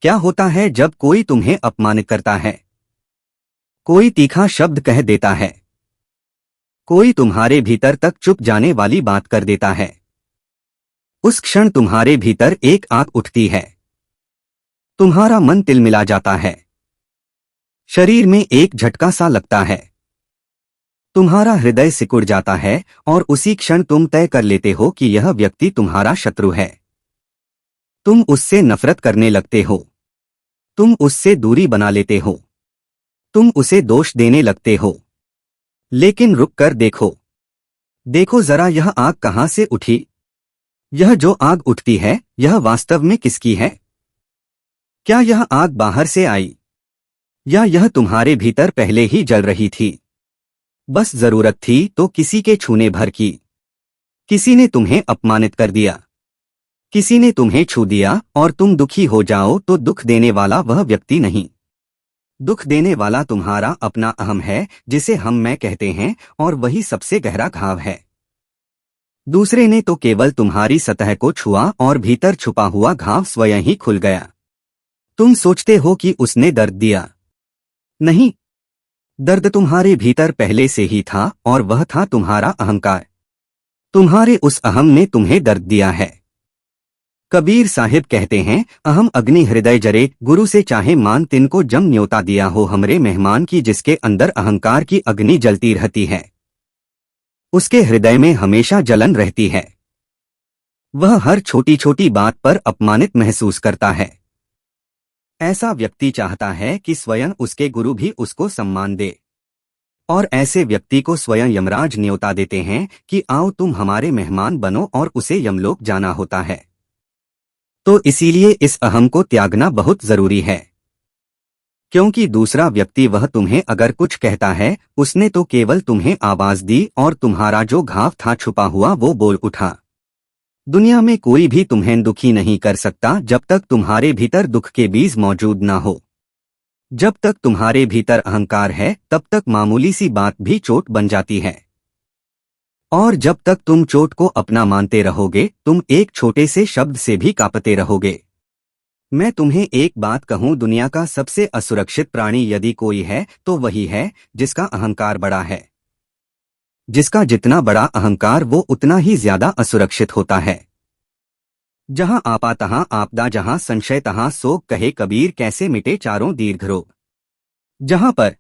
क्या होता है जब कोई तुम्हें अपमानित करता है? कोई तीखा शब्द कह देता है, कोई तुम्हारे भीतर तक चुप जाने वाली बात कर देता है। उस क्षण तुम्हारे भीतर एक आग उठती है, तुम्हारा मन तिलमिला जाता है, शरीर में एक झटका सा लगता है, तुम्हारा हृदय सिकुड़ जाता है और उसी क्षण तुम तय कर लेते हो कि यह व्यक्ति तुम्हारा शत्रु है। तुम उससे नफरत करने लगते हो, तुम उससे दूरी बना लेते हो, तुम उसे दोष देने लगते हो। लेकिन रुक कर देखो, देखो जरा यह आग कहां से उठी। यह जो आग उठती है, यह वास्तव में किसकी है? क्या यह आग बाहर से आई, या यह तुम्हारे भीतर पहले ही जल रही थी? बस जरूरत थी तो किसी के छूने भर की। किसी ने तुम्हें अपमानित कर दिया, किसी ने तुम्हें छू दिया और तुम दुखी हो जाओ तो दुख देने वाला वह व्यक्ति नहीं। दुख देने वाला तुम्हारा अपना अहम है, जिसे हम मैं कहते हैं, और वही सबसे गहरा घाव है। दूसरे ने तो केवल तुम्हारी सतह को छुआ और भीतर छुपा हुआ घाव स्वयं ही खुल गया। तुम सोचते हो कि उसने दर्द दिया। नहीं, दर्द तुम्हारे भीतर पहले से ही था और वह था तुम्हारा अहंकार। तुम्हारे उस अहम ने तुम्हें दर्द दिया है। कबीर साहिब कहते हैं, अहम अग्नि हृदय जरे, गुरु से चाहे मान तिनको जम न्योता दिया हो हमरे मेहमान की। जिसके अंदर अहंकार की अग्नि जलती रहती है, उसके हृदय में हमेशा जलन रहती है। वह हर छोटी छोटी बात पर अपमानित महसूस करता है। ऐसा व्यक्ति चाहता है कि स्वयं उसके गुरु भी उसको सम्मान दे, और ऐसे व्यक्ति को स्वयं यमराज न्योता देते हैं कि आओ तुम हमारे मेहमान बनो, और उसे यमलोक जाना होता है। तो इसीलिए इस अहम को त्यागना बहुत जरूरी है, क्योंकि दूसरा व्यक्ति वह तुम्हें अगर कुछ कहता है, उसने तो केवल तुम्हें आवाज दी और तुम्हारा जो घाव था छुपा हुआ वो बोल उठा। दुनिया में कोई भी तुम्हें दुखी नहीं कर सकता जब तक तुम्हारे भीतर दुख के बीज मौजूद ना हो। जब तक तुम्हारे भीतर अहंकार है, तब तक मामूली सी बात भी चोट बन जाती है। और जब तक तुम चोट को अपना मानते रहोगे, तुम एक छोटे से शब्द से भी कांपते रहोगे। मैं तुम्हें एक बात कहूं, दुनिया का सबसे असुरक्षित प्राणी यदि कोई है तो वही है जिसका अहंकार बड़ा है। जिसका जितना बड़ा अहंकार, वो उतना ही ज्यादा असुरक्षित होता है। जहां आपा तहां आपदा, जहां संशय तहां शोक, कहे कबीर कैसे मिटे चारों दीर्घ रोग। जहां पर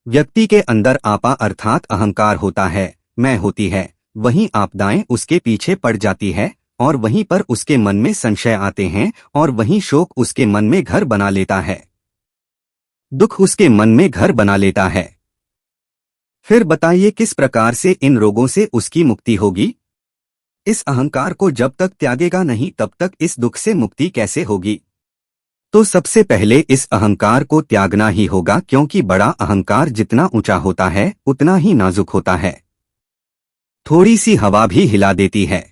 व्यक्ति के अंदर आपा अर्थात अहंकार होता है, मैं होती है, वहीं आपदाएं उसके पीछे पड़ जाती है, और वहीं पर उसके मन में संशय आते हैं, और वहीं शोक उसके मन में घर बना लेता है, दुख उसके मन में घर बना लेता है। फिर बताइए किस प्रकार से इन रोगों से उसकी मुक्ति होगी? इस अहंकार को जब तक त्यागेगा नहीं, तब तक इस दुख से मुक्ति कैसे होगी? तो सबसे पहले इस अहंकार को त्यागना ही होगा, क्योंकि बड़ा अहंकार जितना ऊंचा होता है उतना ही नाजुक होता है। थोड़ी सी हवा भी हिला देती है।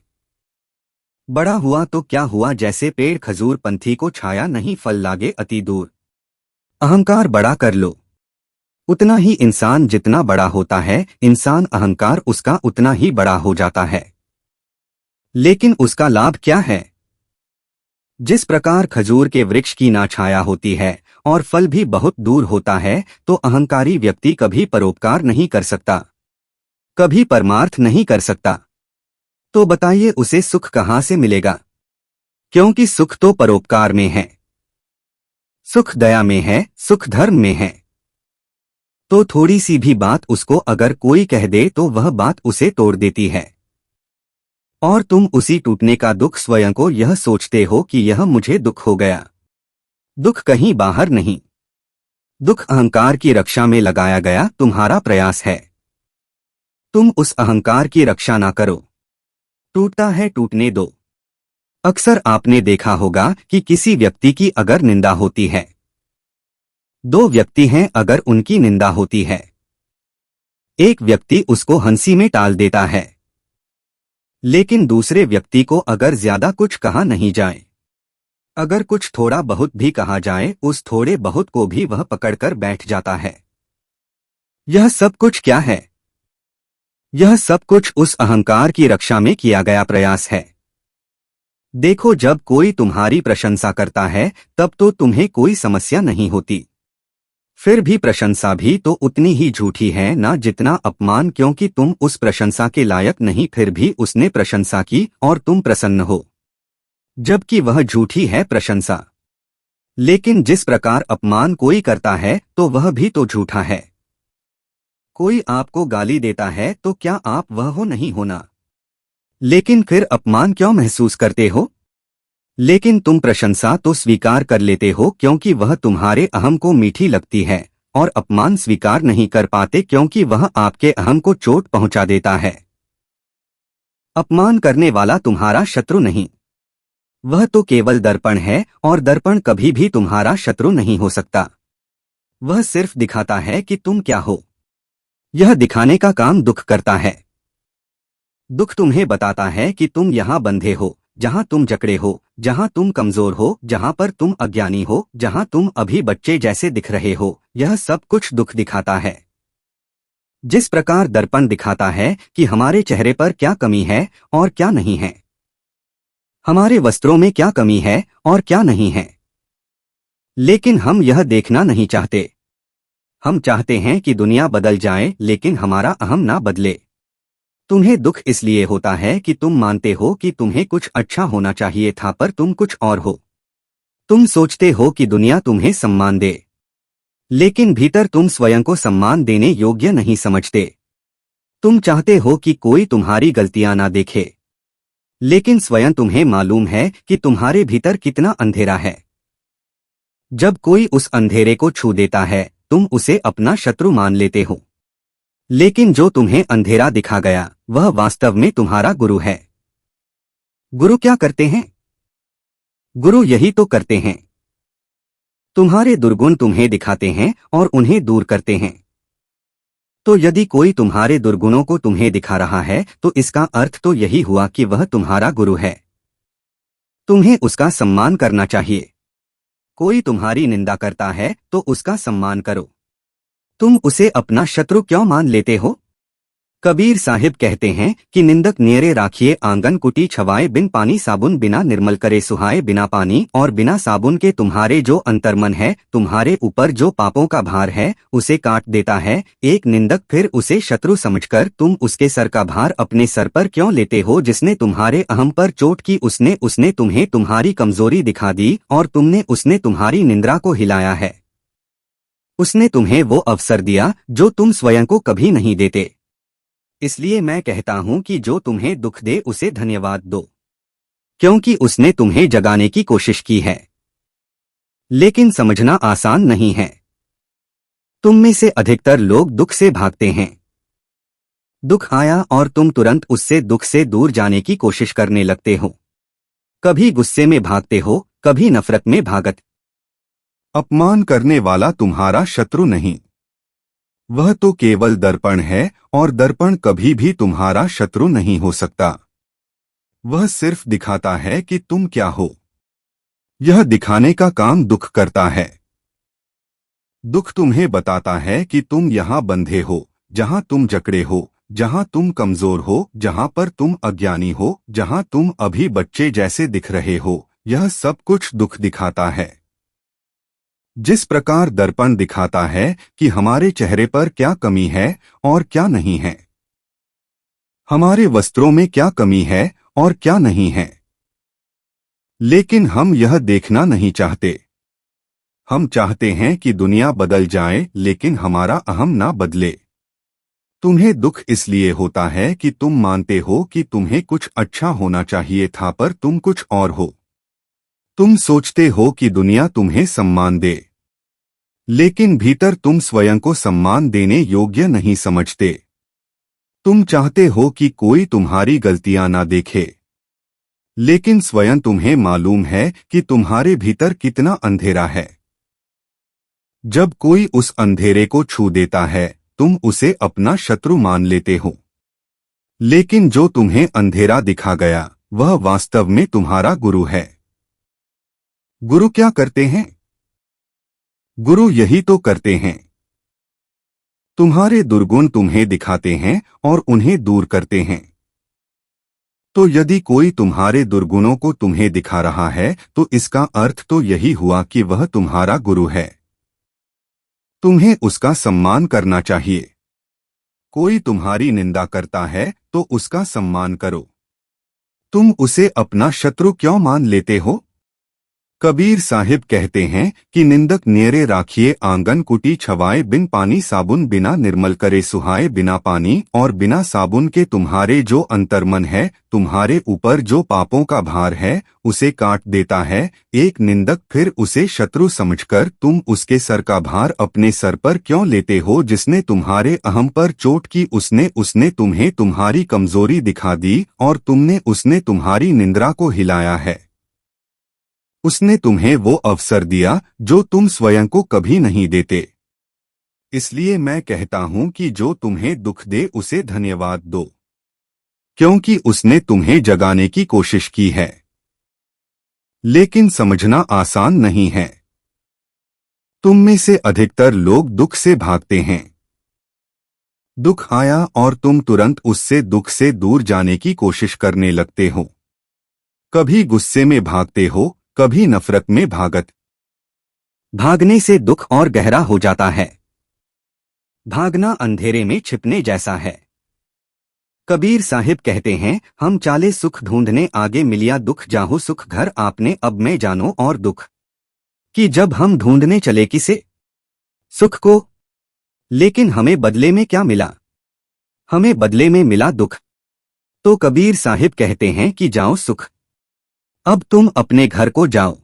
बड़ा हुआ तो क्या हुआ, जैसे पेड़ खजूर पंथी को छाया नहीं फल लागे अति दूर। अहंकार बड़ा कर लो, उतना ही इंसान जितना बड़ा होता है, इंसान अहंकार उसका उतना ही बड़ा हो जाता है। लेकिन उसका लाभ क्या है? जिस प्रकार खजूर के वृक्ष की ना छाया होती है और फल भी बहुत दूर होता है, तो अहंकारी व्यक्ति कभी परोपकार नहीं कर सकता, कभी परमार्थ नहीं कर सकता। तो बताइए उसे सुख कहां से मिलेगा? क्योंकि सुख तो परोपकार में है, सुख दया में है, सुख धर्म में है। तो थोड़ी सी भी बात उसको अगर कोई कह दे तो वह बात उसे तोड़ देती है, और तुम उसी टूटने का दुख स्वयं को यह सोचते हो कि यह मुझे दुख हो गया। दुख कहीं बाहर नहीं, दुख अहंकार की रक्षा में लगाया गया तुम्हारा प्रयास है। तुम उस अहंकार की रक्षा ना करो, टूटता है टूटने दो। अक्सर आपने देखा होगा कि किसी व्यक्ति की अगर निंदा होती है, दो व्यक्ति हैं, अगर उनकी निंदा होती है, एक व्यक्ति उसको हंसी में टाल देता है, लेकिन दूसरे व्यक्ति को अगर ज्यादा कुछ कहा नहीं जाए, अगर कुछ थोड़ा बहुत भी कहा जाए, उस थोड़े बहुत को भी वह पकड़कर बैठ जाता है। यह सब कुछ क्या है? यह सब कुछ उस अहंकार की रक्षा में किया गया प्रयास है। देखो, जब कोई तुम्हारी प्रशंसा करता है तब तो तुम्हें कोई समस्या नहीं होती। फिर भी प्रशंसा भी तो उतनी ही झूठी है ना जितना अपमान, क्योंकि तुम उस प्रशंसा के लायक नहीं, फिर भी उसने प्रशंसा की और तुम प्रसन्न हो, जबकि वह झूठी है प्रशंसा। लेकिन जिस प्रकार अपमान कोई करता है तो वह भी तो झूठा है। कोई आपको गाली देता है तो क्या आप वह हो नहीं होना, लेकिन फिर अपमान क्यों महसूस करते हो? लेकिन तुम प्रशंसा तो स्वीकार कर लेते हो क्योंकि वह तुम्हारे अहम को मीठी लगती है, और अपमान स्वीकार नहीं कर पाते क्योंकि वह आपके अहम को चोट पहुंचा देता है। अपमान करने वाला तुम्हारा शत्रु नहीं, वह तो केवल दर्पण है, और दर्पण कभी भी तुम्हारा शत्रु नहीं हो सकता। वह सिर्फ दिखाता है कि तुम क्या हो। यह दिखाने का काम दुख करता है। दुख तुम्हें बताता है कि तुम यहाँ बंधे हो, जहाँ तुम जकड़े हो, जहाँ तुम कमजोर हो, जहाँ पर तुम अज्ञानी हो, जहाँ तुम अभी बच्चे जैसे दिख रहे हो। यह सब कुछ दुख दिखाता है। जिस प्रकार दर्पण दिखाता है कि हमारे चेहरे पर क्या कमी है और क्या नहीं है, हमारे वस्त्रों में क्या कमी है और क्या नहीं है, लेकिन हम यह देखना नहीं चाहते। हम चाहते हैं कि दुनिया बदल जाए, लेकिन हमारा अहम ना बदले। तुम्हें दुख इसलिए होता है कि तुम मानते हो कि तुम्हें कुछ अच्छा होना चाहिए था, पर तुम कुछ और हो। तुम सोचते हो कि दुनिया तुम्हें सम्मान दे, लेकिन भीतर तुम स्वयं को सम्मान देने योग्य नहीं समझते। तुम चाहते हो कि कोई तुम्हारी गलतियां ना देखे, लेकिन स्वयं तुम्हें मालूम है कि तुम्हारे भीतर कितना अंधेरा है। जब कोई उस अंधेरे को छू देता है तुम उसे अपना शत्रु मान लेते हो, लेकिन जो तुम्हें अंधेरा दिखा गया वह वास्तव में तुम्हारा गुरु है। गुरु क्या करते हैं? गुरु यही तो करते हैं। तुम्हारे दुर्गुण तुम्हें दिखाते हैं और उन्हें दूर करते हैं। तो यदि कोई तुम्हारे दुर्गुणों को तुम्हें दिखा रहा है तो इसका अर्थ तो यही हुआ कि वह तुम्हारा गुरु है। तुम्हें उसका सम्मान करना चाहिए। कोई तुम्हारी निंदा करता है तो उसका सम्मान करो। तुम उसे अपना शत्रु क्यों मान लेते हो? कबीर साहिब कहते हैं कि निंदक नियरे राखिए आंगन कुटी छवाए, बिन पानी साबुन बिना निर्मल करे सुहाए। बिना पानी और बिना साबुन के तुम्हारे जो अंतर्मन है, तुम्हारे ऊपर जो पापों का भार है, उसे काट देता है एक निंदक। फिर उसे शत्रु समझकर तुम उसके सर का भार अपने सर पर क्यों लेते हो? जिसने तुम्हारे अहम पर चोट की उसने उसने तुम्हें तुम्हारी कमजोरी दिखा दी, और उसने तुम्हारी निंद्रा को हिलाया है। उसने तुम्हें वो अवसर दिया जो तुम स्वयं को कभी नहीं देते। इसलिए मैं कहता हूं कि जो तुम्हें दुख दे उसे धन्यवाद दो, क्योंकि उसने तुम्हें जगाने की कोशिश की है। लेकिन समझना आसान नहीं है। तुम में से अधिकतर लोग दुख से भागते हैं। दुख आया और तुम तुरंत उससे दुख से दूर जाने की कोशिश करने लगते हो। कभी गुस्से में भागते हो, कभी नफरत में भागत। अपमान करने वाला तुम्हारा शत्रु नहीं, वह तो केवल दर्पण है, और दर्पण कभी भी तुम्हारा शत्रु नहीं हो सकता। वह सिर्फ दिखाता है कि तुम क्या हो। यह दिखाने का काम दुख करता है। दुख तुम्हें बताता है कि तुम यहाँ बंधे हो, जहाँ तुम जकड़े हो, जहाँ तुम कमजोर हो, जहाँ पर तुम अज्ञानी हो, जहाँ तुम अभी बच्चे जैसे दिख रहे हो। यह सब कुछ दुख दिखाता है। जिस प्रकार दर्पण दिखाता है कि हमारे चेहरे पर क्या कमी है और क्या नहीं है, हमारे वस्त्रों में क्या कमी है और क्या नहीं है, लेकिन हम यह देखना नहीं चाहते। हम चाहते हैं कि दुनिया बदल जाए, लेकिन हमारा अहम ना बदले। तुम्हें दुख इसलिए होता है कि तुम मानते हो कि तुम्हें कुछ अच्छा होना चाहिए था, पर तुम कुछ और हो। तुम सोचते हो कि दुनिया तुम्हें सम्मान दे, लेकिन भीतर तुम स्वयं को सम्मान देने योग्य नहीं समझते। तुम चाहते हो कि कोई तुम्हारी गलतियां ना देखे, लेकिन स्वयं तुम्हें मालूम है कि तुम्हारे भीतर कितना अंधेरा है। जब कोई उस अंधेरे को छू देता है तुम उसे अपना शत्रु मान लेते हो, लेकिन जो तुम्हें अंधेरा दिखा गया वह वास्तव में तुम्हारा गुरु है। गुरु क्या करते हैं? गुरु यही तो करते हैं। तुम्हारे दुर्गुण तुम्हें दिखाते हैं और उन्हें दूर करते हैं। तो यदि कोई तुम्हारे दुर्गुणों को तुम्हें दिखा रहा है तो इसका अर्थ तो यही हुआ कि वह तुम्हारा गुरु है। तुम्हें उसका सम्मान करना चाहिए। कोई तुम्हारी निंदा करता है तो उसका सम्मान करो। तुम उसे अपना शत्रु क्यों मान लेते हो? कबीर साहिब कहते हैं कि निंदक नियरे राखिए आंगन कुटी छवाए बिन पानी साबुन बिना निर्मल करे सुहाए बिना पानी और बिना साबुन के तुम्हारे जो अंतर्मन है तुम्हारे ऊपर जो पापों का भार है उसे काट देता है। एक निंदक फिर उसे शत्रु समझकर तुम उसके सर का भार अपने सर पर क्यों लेते हो? जिसने तुम्हारे अहम पर चोट की उसने तुम्हें तुम्हारी कमजोरी दिखा दी और उसने तुम्हारी निंद्रा को हिलाया है। उसने तुम्हें वो अवसर दिया जो तुम स्वयं को कभी नहीं देते। इसलिए मैं कहता हूं कि जो तुम्हें दुख दे उसे धन्यवाद दो, क्योंकि उसने तुम्हें जगाने की कोशिश की है। लेकिन समझना आसान नहीं है। तुम में से अधिकतर लोग दुख से भागते हैं। दुख आया और तुम तुरंत उससे दुख से दूर जाने की कोशिश करने लगते हो। कभी गुस्से में भागते हो, कभी नफरत में भागत। भागने से दुख और गहरा हो जाता है। भागना अंधेरे में छिपने जैसा है। कबीर साहिब कहते हैं, हम चाले सुख ढूंढने आगे मिलिया दुख जाहु सुख घर आपने अब मैं जानो और दुख। कि जब हम ढूंढने चले किसे सुख को, लेकिन हमें बदले में क्या मिला? हमें बदले में मिला दुख। तो कबीर साहिब कहते हैं कि जाओ सुख, अब तुम अपने घर को जाओ।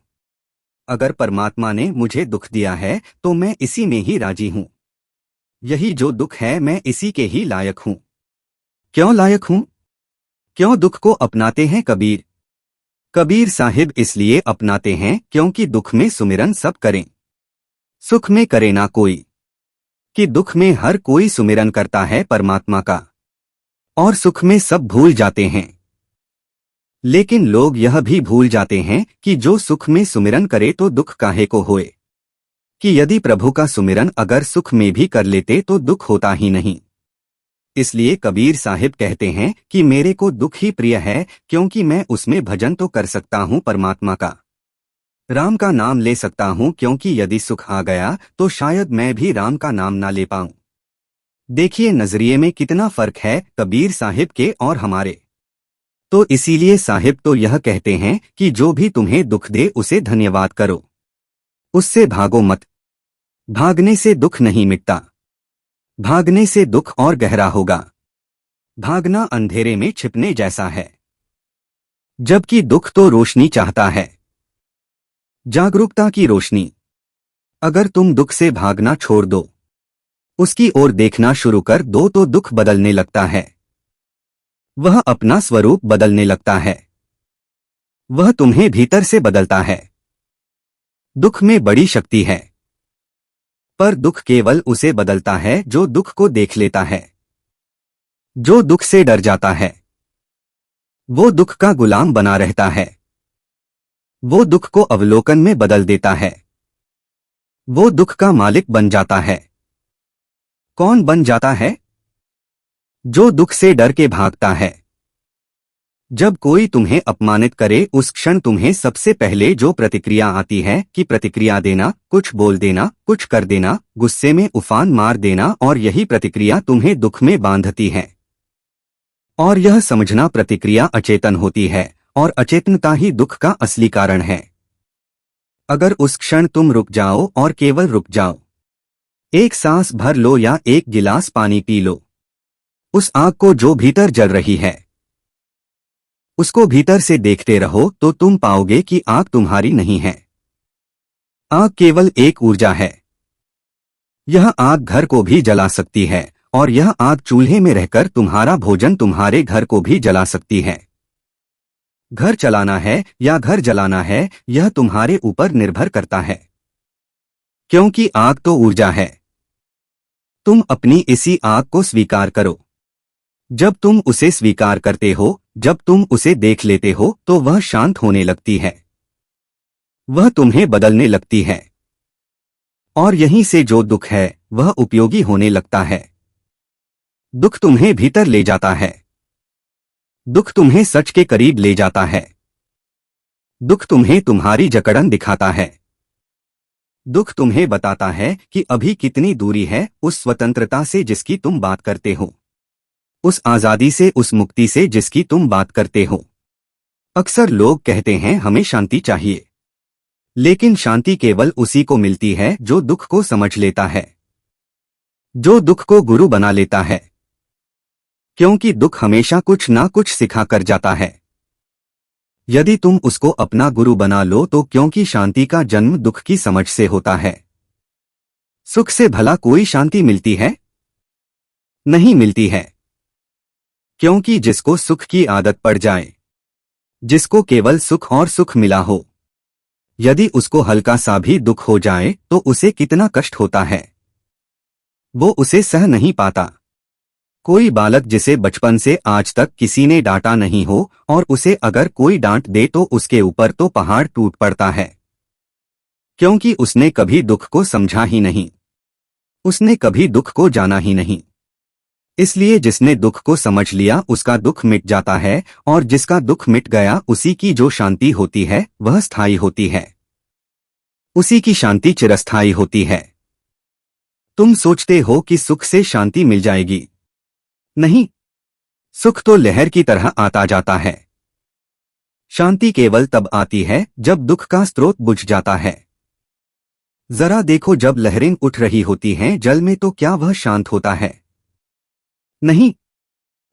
अगर परमात्मा ने मुझे दुख दिया है तो मैं इसी में ही राजी हूं। यही जो दुख है मैं इसी के ही लायक हूं। क्यों लायक हूं? क्यों दुख को अपनाते हैं कबीर? कबीर साहिब इसलिए अपनाते हैं क्योंकि दुख में सुमिरन सब करें, सुख में करे ना कोई। कि दुख में हर कोई सुमिरन करता है परमात्मा का और सुख में सब भूल जाते हैं। लेकिन लोग यह भी भूल जाते हैं कि जो सुख में सुमिरन करे तो दुख काहे को होए। कि यदि प्रभु का सुमिरन अगर सुख में भी कर लेते तो दुख होता ही नहीं। इसलिए कबीर साहिब कहते हैं कि मेरे को दुख ही प्रिय है, क्योंकि मैं उसमें भजन तो कर सकता हूँ परमात्मा का, राम का नाम ले सकता हूँ, क्योंकि यदि सुख आ गया तो शायद मैं भी राम का नाम ना ले पाऊं। देखिए नजरिए में कितना फर्क है कबीर साहिब के और हमारे। तो इसीलिए साहिब तो यह कहते हैं कि जो भी तुम्हें दुख दे उसे धन्यवाद करो, उससे भागो मत। भागने से दुख नहीं मिटता, भागने से दुख और गहरा होगा। भागना अंधेरे में छिपने जैसा है, जबकि दुख तो रोशनी चाहता है, जागरूकता की रोशनी। अगर तुम दुख से भागना छोड़ दो, उसकी ओर देखना शुरू कर दो तो दुख बदलने लगता है। वह अपना स्वरूप बदलने लगता है। वह तुम्हें भीतर से बदलता है। दुख में बड़ी शक्ति है, पर दुख केवल उसे बदलता है जो दुख को देख लेता है। जो दुख से डर जाता है वो दुख का गुलाम बना रहता है। वो दुख को अवलोकन में बदल देता है। वो दुख का मालिक बन जाता है। कौन बन जाता है? जो दुख से डर के भागता है। जब कोई तुम्हें अपमानित करे उस क्षण तुम्हें सबसे पहले जो प्रतिक्रिया आती है कि प्रतिक्रिया देना, कुछ बोल देना, कुछ कर देना, गुस्से में उफान मार देना, और यही प्रतिक्रिया तुम्हें दुख में बांधती है। और यह समझना प्रतिक्रिया अचेतन होती है और अचेतनता ही दुख का असली कारण है। अगर उस क्षण तुम रुक जाओ और केवल रुक जाओ, एक सांस भर लो या एक गिलास पानी पी लो, उस आग को जो भीतर जल रही है उसको भीतर से देखते रहो तो तुम पाओगे कि आग तुम्हारी नहीं है। आग केवल एक ऊर्जा है। यह आग घर को भी जला सकती है और यह आग चूल्हे में रहकर तुम्हारा भोजन तुम्हारे घर को भी जला सकती है। घर चलाना है या घर जलाना है यह तुम्हारे ऊपर निर्भर करता है, क्योंकि आग तो ऊर्जा है। तुम अपनी इसी आग को स्वीकार करो। जब तुम उसे स्वीकार करते हो, जब तुम उसे देख लेते हो तो वह शांत होने लगती है। वह तुम्हें बदलने लगती है और यहीं से जो दुख है वह उपयोगी होने लगता है। दुख तुम्हें भीतर ले जाता है। दुख तुम्हें सच के करीब ले जाता है। दुख तुम्हें तुम्हारी जकड़न दिखाता है। दुख तुम्हें बताता है कि अभी कितनी दूरी है उस स्वतंत्रता से जिसकी तुम बात करते हो, उस आजादी से, उस मुक्ति से जिसकी तुम बात करते हो। अक्सर लोग कहते हैं हमें शांति चाहिए, लेकिन शांति केवल उसी को मिलती है जो दुख को समझ लेता है, जो दुख को गुरु बना लेता है, क्योंकि दुख हमेशा कुछ ना कुछ सिखा कर जाता है। यदि तुम उसको अपना गुरु बना लो तो, क्योंकि शांति का जन्म दुख की समझ से होता है। सुख से भला कोई शांति मिलती है? नहीं मिलती है, क्योंकि जिसको सुख की आदत पड़ जाए, जिसको केवल सुख और सुख मिला हो, यदि उसको हल्का सा भी दुख हो जाए तो उसे कितना कष्ट होता है, वो उसे सह नहीं पाता। कोई बालक जिसे बचपन से आज तक किसी ने डांटा नहीं हो और उसे अगर कोई डांट दे तो उसके ऊपर तो पहाड़ टूट पड़ता है, क्योंकि उसने कभी दुख को समझा ही नहीं, उसने कभी दुख को जाना ही नहीं। इसलिए जिसने दुख को समझ लिया उसका दुख मिट जाता है, और जिसका दुख मिट गया उसी की जो शांति होती है वह स्थायी होती है, उसी की शांति चिरस्थायी होती है। तुम सोचते हो कि सुख से शांति मिल जाएगी। नहीं, सुख तो लहर की तरह आता जाता है। शांति केवल तब आती है जब दुख का स्रोत बुझ जाता है। जरा देखो, जब लहरें उठ रही होती हैं जल में तो क्या वह शांत होता है? नहीं।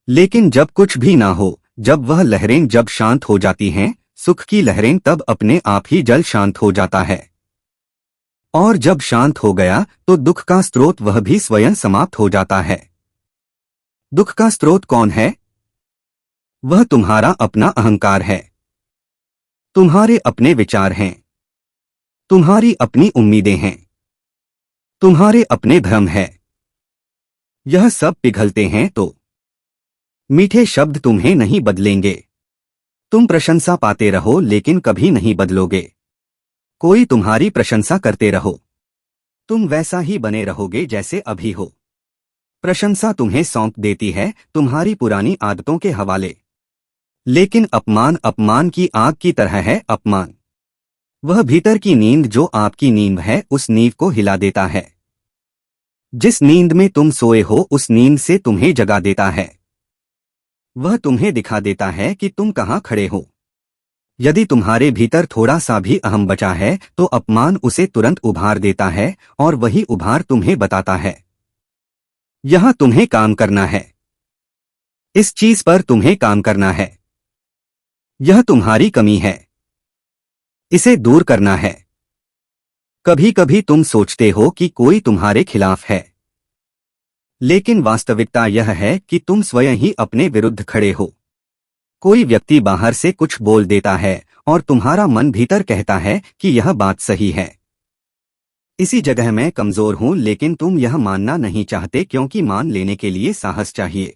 लेकिन जब कुछ भी ना हो, जब वह लहरें जब शांत हो जाती हैं, सुख की लहरें, तब अपने आप ही जल शांत हो जाता है। और जब शांत हो गया तो दुख का स्रोत वह भी स्वयं समाप्त हो जाता है। दुख का स्रोत कौन है? वह तुम्हारा अपना अहंकार है, तुम्हारे अपने विचार हैं, तुम्हारी अपनी उम्मीदें हैं, तुम्हारे अपने भ्रम है। यह सब पिघलते हैं तो मीठे शब्द तुम्हें नहीं बदलेंगे। तुम प्रशंसा पाते रहो लेकिन कभी नहीं बदलोगे। कोई तुम्हारी प्रशंसा करते रहो, तुम वैसा ही बने रहोगे जैसे अभी हो। प्रशंसा तुम्हें सौंप देती है तुम्हारी पुरानी आदतों के हवाले, लेकिन अपमान अपमान की आग की तरह है। अपमान वह भीतर की नींद जो आपकी नींद है उस नींद को हिला देता है। जिस नींद में तुम सोए हो उस नींद से तुम्हें जगा देता है। वह तुम्हें दिखा देता है कि तुम कहाँ खड़े हो। यदि तुम्हारे भीतर थोड़ा सा भी अहम बचा है तो अपमान उसे तुरंत उभार देता है, और वही उभार तुम्हें बताता है यहां तुम्हें काम करना है, इस चीज पर तुम्हें काम करना है, यह तुम्हारी कमी है, इसे दूर करना है। कभी कभी तुम सोचते हो कि कोई तुम्हारे खिलाफ है, लेकिन वास्तविकता यह है कि तुम स्वयं ही अपने विरुद्ध खड़े हो। कोई व्यक्ति बाहर से कुछ बोल देता है और तुम्हारा मन भीतर कहता है कि यह बात सही है। इसी जगह मैं कमजोर हूं, लेकिन तुम यह मानना नहीं चाहते क्योंकि मान लेने के लिए साहस चाहिए।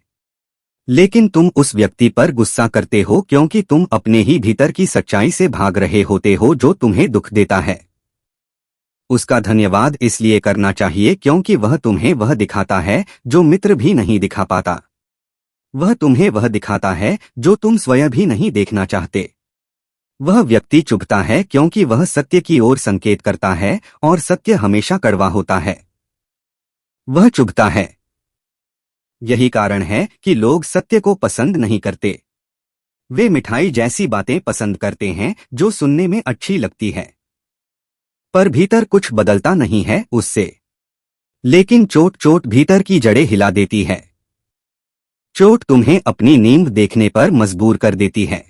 लेकिन तुम उस व्यक्ति पर गुस्सा करते हो क्योंकि तुम अपने ही भीतर की सच्चाई से भाग रहे होते हो जो तुम्हें दुख देता है। उसका धन्यवाद इसलिए करना चाहिए क्योंकि वह तुम्हें वह दिखाता है जो मित्र भी नहीं दिखा पाता। वह तुम्हें वह दिखाता है जो तुम स्वयं भी नहीं देखना चाहते। वह व्यक्ति चुभता है क्योंकि वह सत्य की ओर संकेत करता है, और सत्य हमेशा कड़वा होता है। वह चुभता है। यही कारण है कि लोग सत्य को पसंद नहीं करते। वे मिठाई जैसी बातें पसंद करते हैं जो सुनने में अच्छी लगती है, पर भीतर कुछ बदलता नहीं है उससे। लेकिन चोट चोट भीतर की जड़ें हिला देती है। चोट तुम्हें अपनी नींव देखने पर मजबूर कर देती है।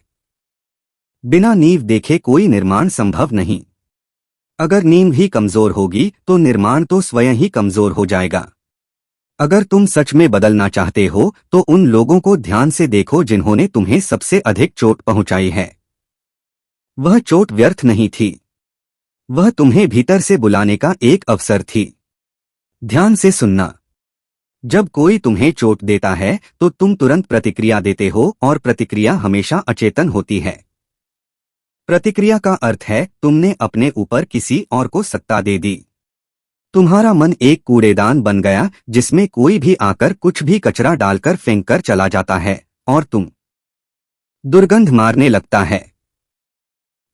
बिना नींव देखे कोई निर्माण संभव नहीं। अगर नींव ही कमजोर होगी तो निर्माण तो स्वयं ही कमजोर हो जाएगा। अगर तुम सच में बदलना चाहते हो तो उन लोगों को ध्यान से देखो जिन्होंने तुम्हें सबसे अधिक चोट पहुंचाई है। वह चोट व्यर्थ नहीं थी, वह तुम्हें भीतर से बुलाने का एक अवसर थी। ध्यान से सुनना। जब कोई तुम्हें चोट देता है तो तुम तुरंत प्रतिक्रिया देते हो, और प्रतिक्रिया हमेशा अचेतन होती है। प्रतिक्रिया का अर्थ है तुमने अपने ऊपर किसी और को सत्ता दे दी। तुम्हारा मन एक कूड़ेदान बन गया जिसमें कोई भी आकर कुछ भी कचरा डालकर फेंक कर चला जाता है, और तुम दुर्गंध मारने लगता है।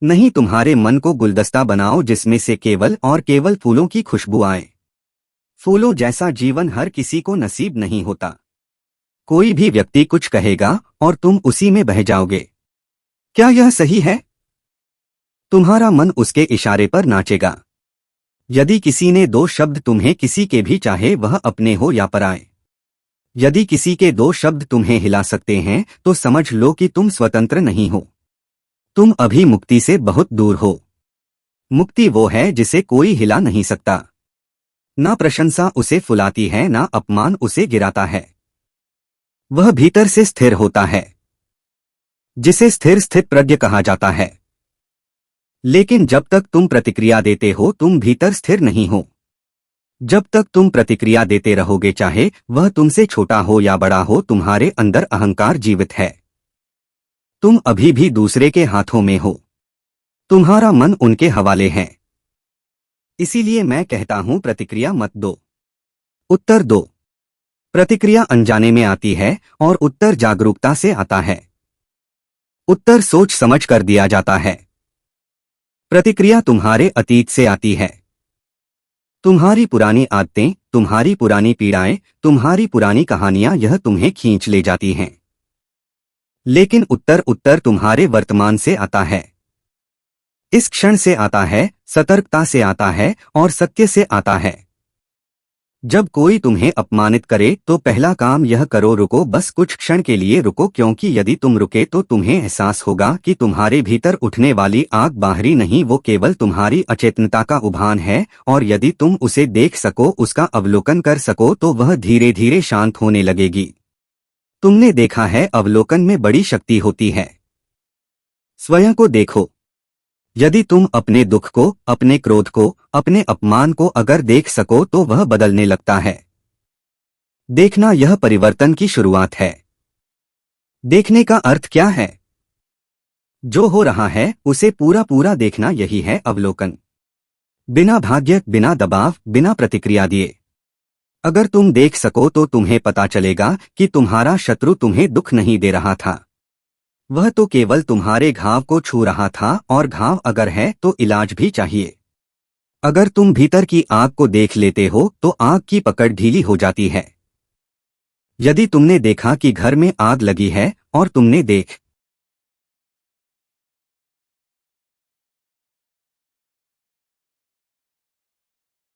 नहीं, तुम्हारे मन को गुलदस्ता बनाओ जिसमें से केवल और केवल फूलों की खुशबू आए। फूलों जैसा जीवन हर किसी को नसीब नहीं होता। कोई भी व्यक्ति कुछ कहेगा और तुम उसी में बह जाओगे। क्या यह सही है? तुम्हारा मन उसके इशारे पर नाचेगा। यदि किसी ने दो शब्द तुम्हें किसी के भी चाहे वह अपने हो या पराए, यदि किसी के दो शब्द तुम्हें हिला सकते हैं तो समझ लो कि तुम स्वतंत्र नहीं हो। तुम अभी मुक्ति से बहुत दूर हो। मुक्ति वो है जिसे कोई हिला नहीं सकता। ना प्रशंसा उसे फुलाती है, ना अपमान उसे गिराता है। वह भीतर से स्थिर होता है, जिसे स्थिर स्थित प्रज्ञ कहा जाता है। लेकिन जब तक तुम प्रतिक्रिया देते हो तुम भीतर स्थिर नहीं हो। जब तक तुम प्रतिक्रिया देते रहोगे, चाहे वह तुमसे छोटा हो या बड़ा हो, तुम्हारे अंदर अहंकार जीवित है। तुम अभी भी दूसरे के हाथों में हो। तुम्हारा मन उनके हवाले है। इसीलिए मैं कहता हूं, प्रतिक्रिया मत दो, उत्तर दो। प्रतिक्रिया अनजाने में आती है और उत्तर जागरूकता से आता है। उत्तर सोच समझ कर दिया जाता है। प्रतिक्रिया तुम्हारे अतीत से आती है। तुम्हारी पुरानी आदतें, तुम्हारी पुरानी पीड़ाएं, तुम्हारी पुरानी कहानियां, यह तुम्हें खींच ले जाती हैं। लेकिन उत्तर तुम्हारे वर्तमान से आता है। इस क्षण से आता है, सतर्कता से आता है और सत्य से आता है। जब कोई तुम्हें अपमानित करे तो पहला काम यह करो, रुको, बस कुछ क्षण के लिए रुको, क्योंकि यदि तुम रुके तो तुम्हें एहसास होगा कि तुम्हारे भीतर उठने वाली आग बाहरी नहीं, वो केवल तुम्हारी अचेतनता का उभान है। और यदि तुम उसे देख सको, उसका अवलोकन कर सको, तो वह धीरे धीरे शांत होने लगेगी। तुमने देखा है, अवलोकन में बड़ी शक्ति होती है। स्वयं को देखो। यदि तुम अपने दुख को, अपने क्रोध को, अपने अपमान को अगर देख सको तो वह बदलने लगता है। देखना यह परिवर्तन की शुरुआत है। देखने का अर्थ क्या है? जो हो रहा है उसे पूरा पूरा देखना, यही है अवलोकन। बिना भाग्य, बिना दबाव, बिना प्रतिक्रिया दिए। अगर तुम देख सको तो तुम्हें पता चलेगा कि तुम्हारा शत्रु तुम्हें दुख नहीं दे रहा था। वह तो केवल तुम्हारे घाव को छू रहा था, और घाव अगर है तो इलाज भी चाहिए। अगर तुम भीतर की आग को देख लेते हो तो आग की पकड़ ढीली हो जाती है। यदि तुमने देखा कि घर में आग लगी है और तुमने देख